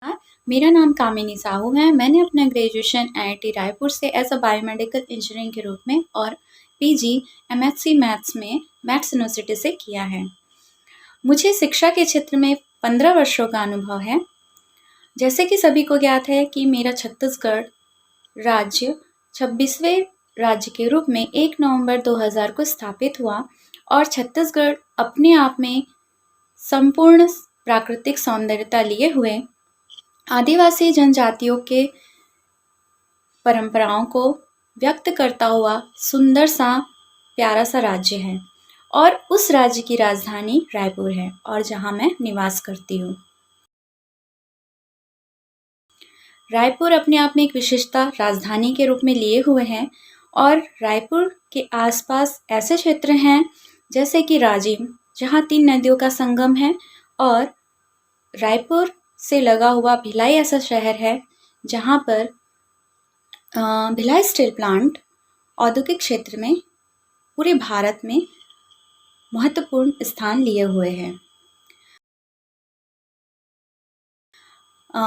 हाँ, मेरा नाम कामिनी साहू है। मैंने अपना ग्रेजुएशन आईआईटी रायपुर से एज़ अ बायोमेडिकल इंजीनियरिंग के रूप में और पीजी एमएससी मैथ्स में मैथ्स यूनिवर्सिटी से किया है। मुझे शिक्षा के क्षेत्र में 15 वर्षों का अनुभव है। जैसे कि सभी को ज्ञात है कि मेरा छत्तीसगढ़ राज्य 26वें राज्य के रूप में 1 नवंबर 2000 को स्थापित हुआ और छत्तीसगढ़ अपने आप में संपूर्ण प्राकृतिक सौंदर्यता लिए हुए आदिवासी जनजातियों के परंपराओं को व्यक्त करता हुआ सुंदर सा प्यारा सा राज्य है और उस राज्य की राजधानी रायपुर है और जहाँ मैं निवास करती हूँ। रायपुर अपने आप में एक विशेषता राजधानी के रूप में लिए हुए हैं और रायपुर के आसपास ऐसे क्षेत्र हैं जैसे कि राजिम, जहाँ 3 नदियों का संगम है, और रायपुर से लगा हुआ भिलाई ऐसा शहर है जहाँ पर भिलाई स्टील प्लांट औद्योगिक क्षेत्र में पूरे भारत में महत्वपूर्ण स्थान लिए हुए हैं।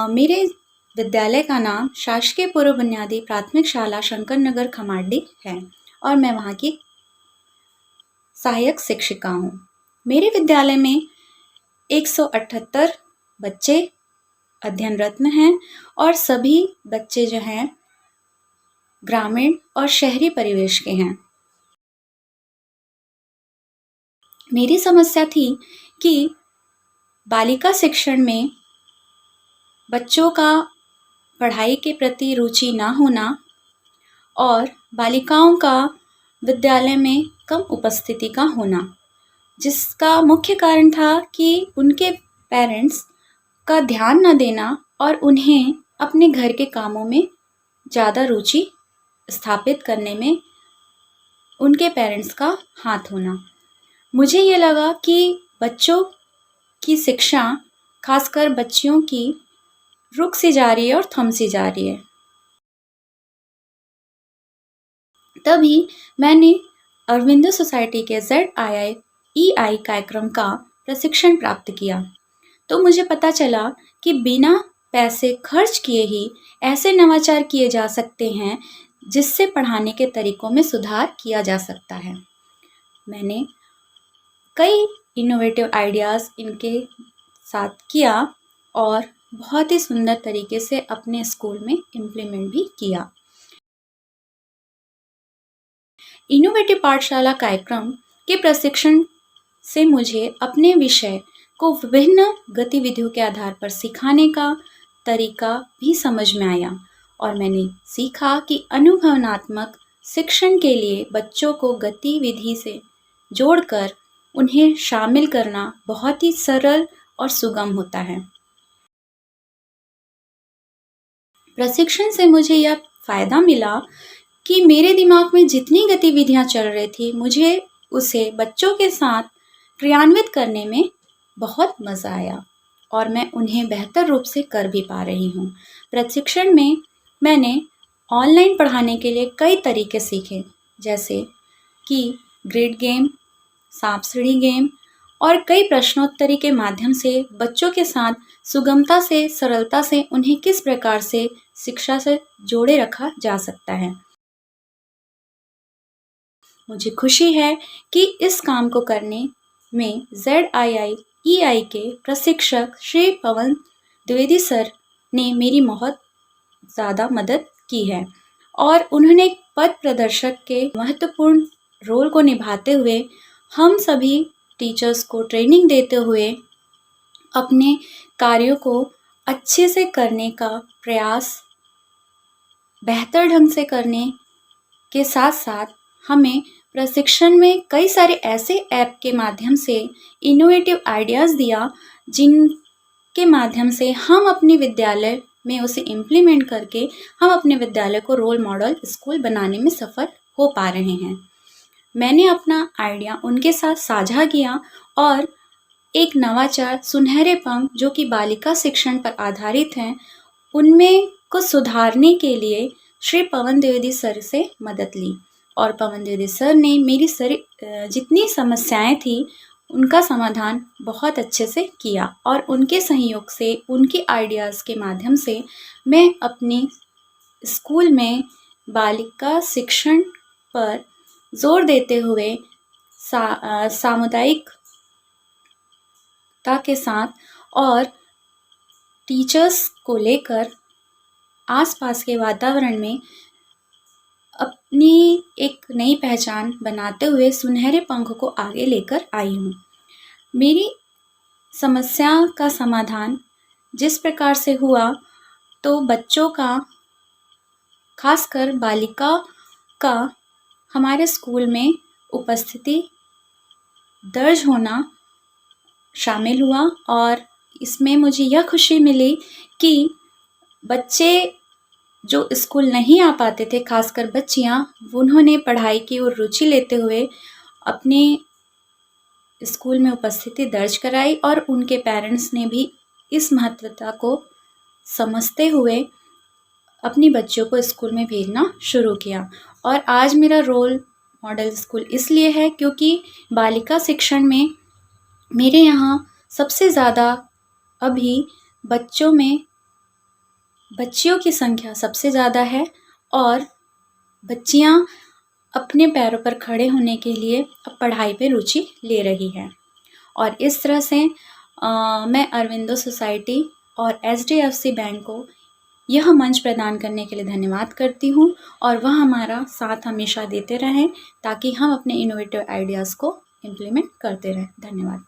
मेरे विद्यालय का नाम शासकीय पूर्व बुनियादी प्राथमिक शाला शंकर नगर खमाडी है और मैं वहाँ की सहायक शिक्षिका हूँ। मेरे विद्यालय में 178 बच्चे अध्ययनरत हैं और सभी बच्चे जो हैं ग्रामीण और शहरी परिवेश के हैं। मेरी समस्या थी कि बालिका शिक्षण में बच्चों का पढ़ाई के प्रति रुचि ना होना और बालिकाओं का विद्यालय में कम उपस्थिति का होना, जिसका मुख्य कारण था कि उनके पेरेंट्स का ध्यान न देना और उन्हें अपने घर के कामों में ज़्यादा रुचि स्थापित करने में उनके पेरेंट्स का हाथ होना। मुझे ये लगा कि बच्चों की शिक्षा, खासकर बच्चियों की, रुक सी जा रही है और थम सी जा रही है। तभी मैंने अरविंदो सोसाइटी के ZII कार्यक्रम का प्रशिक्षण प्राप्त किया। तो मुझे पता चला कि बिना पैसे खर्च किए ही ऐसे नवाचार किए जा सकते हैं जिससे पढ़ाने के तरीकों में सुधार किया जा सकता है। मैंने कई इनोवेटिव आइडियाज़ इनके साथ किया और बहुत ही सुंदर तरीके से अपने स्कूल में इम्प्लीमेंट भी किया। इनोवेटिव पाठशाला कार्यक्रम के प्रशिक्षण से मुझे अपने विषय को विभिन्न गतिविधियों के आधार पर सिखाने का तरीका भी समझ में आया और मैंने सीखा कि अनुभवनात्मक शिक्षण के लिए बच्चों को गतिविधि से जोड़कर उन्हें शामिल करना बहुत ही सरल और सुगम होता है। प्रशिक्षण से मुझे यह फ़ायदा मिला कि मेरे दिमाग में जितनी गतिविधियाँ चल रही थी, मुझे उसे बच्चों के साथ क्रियान्वित करने में बहुत मज़ा आया और मैं उन्हें बेहतर रूप से कर भी पा रही हूँ। प्रशिक्षण में मैंने ऑनलाइन पढ़ाने के लिए कई तरीके सीखे, जैसे कि ग्रिड गेम, सांप सीढ़ी गेम और कई प्रश्नोत्तरी के माध्यम से बच्चों के साथ सुगमता से, सरलता से उन्हें किस प्रकार से शिक्षा से जोड़े रखा जा सकता है। मुझे खुशी है कि इस काम को करने में ZII के प्रशिक्षक श्री पवन द्विवेदी सर ने मेरी बहुत ज़्यादा मदद की है और उन्होंने पथ प्रदर्शक के महत्वपूर्ण रोल को निभाते हुए हम सभी टीचर्स को ट्रेनिंग देते हुए अपने कार्यों को अच्छे से करने का प्रयास बेहतर ढंग से करने के साथ साथ हमें प्रशिक्षण में कई सारे ऐसे ऐप के माध्यम से इनोवेटिव आइडियाज़ दिया, जिनके माध्यम से हम अपने विद्यालय में उसे इम्प्लीमेंट करके हम अपने विद्यालय को रोल मॉडल स्कूल बनाने में सफल हो पा रहे हैं। मैंने अपना आइडिया उनके साथ साझा किया और एक नवाचार सुनहरे पंख जो कि बालिका शिक्षण पर आधारित हैं, उनमें को सुधारने के लिए श्री पवन द्विवेदी सर से मदद ली और पवन द्विवेदी सर ने मेरी सारी जितनी समस्याएं थी उनका समाधान बहुत अच्छे से किया और उनके सहयोग से, उनके आइडियाज़ के माध्यम से मैं अपने स्कूल में बालिका शिक्षण पर जोर देते हुए सामुदायिकता के साथ और टीचर्स को लेकर आसपास के वातावरण में अपनी एक नई पहचान बनाते हुए सुनहरे पंख को आगे लेकर आई हूँ। मेरी समस्या का समाधान जिस प्रकार से हुआ, तो बच्चों का, खासकर बालिका का हमारे स्कूल में उपस्थिति दर्ज होना शामिल हुआ और इसमें मुझे यह खुशी मिली कि बच्चे जो स्कूल नहीं आ पाते थे, खासकर बच्चियां, उन्होंने पढ़ाई की ओर रुचि लेते हुए अपने स्कूल में उपस्थिति दर्ज कराई और उनके पेरेंट्स ने भी इस महत्वता को समझते हुए अपनी बच्चों को स्कूल में भेजना शुरू किया। और आज मेरा रोल मॉडल स्कूल इसलिए है क्योंकि बालिका शिक्षण में मेरे यहाँ सबसे ज़्यादा अभी बच्चियों की संख्या सबसे ज़्यादा है और बच्चियाँ अपने पैरों पर खड़े होने के लिए अब पढ़ाई पे रुचि ले रही है। और इस तरह से मैं अरविंदो सोसाइटी और HDFC बैंक को यह मंच प्रदान करने के लिए धन्यवाद करती हूँ और वह हमारा साथ हमेशा देते रहें ताकि हम अपने इनोवेटिव आइडियाज़ को इम्प्लीमेंट करते रहें। धन्यवाद।